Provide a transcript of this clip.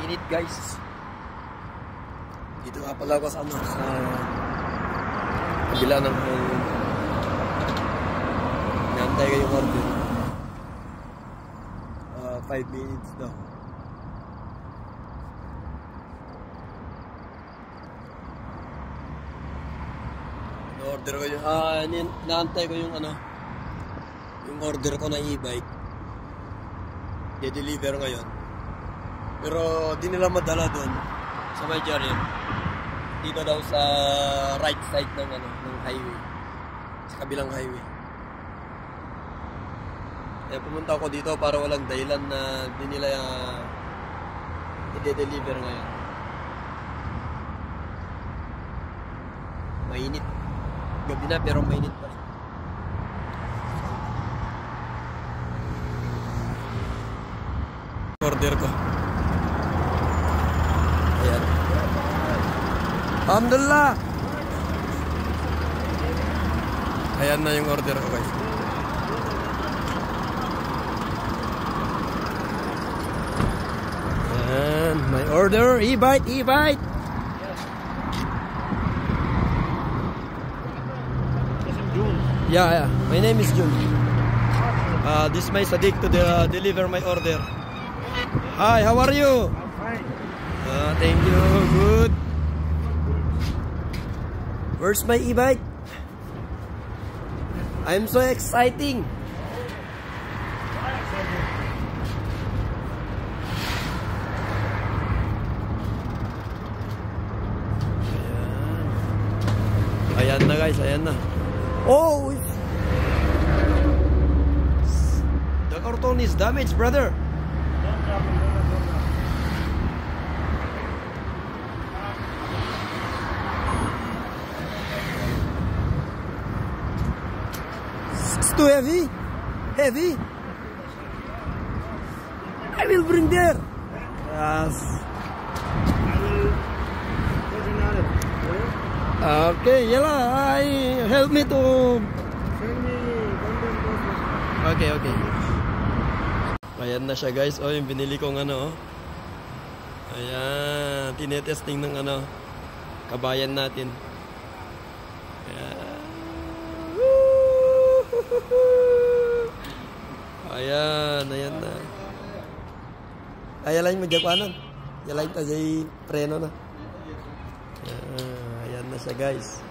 Init guys. Dito nga pala ako sa ano, sa kabila ng nantay ko yung order. 5 minutes daw. Order ko yung naantay ko yung ano, yung order ko na e-bike. De-deliver ngayon. Pero di nila madala doon sa may Jarian. Dito daw sa right side ng ano, ng highway. Sa kabilang highway. Kaya pumunta ako dito para walang dahilan na di nila i-deliver ngayon. Mainit. Gabi na pero mainit pa. Order ko. Ayan. Alhamdulillah. Ayan na yung order ko guys. Ayan. My order. E-bite. E-bite. Yeah. My name is Jun. This is my Sadiq to deliver my order. Hi, how are you? I'm fine. Thank you. Good. Where's my e-bike? I'm so exciting. Ayan na guys, ayan na. Oh, the carton is damaged, brother. It's too heavy. Heavy. I will bring there. Yes. Okay, yala, help me to. Okay. Ayan na siya guys. Oh, yung binili kong ano. Ayan, tinetesting ng ano, kabayan natin. Ayan. Ayan na. Ayan mo japanan. Yalain ta jay preno na. Ayan na siya guys.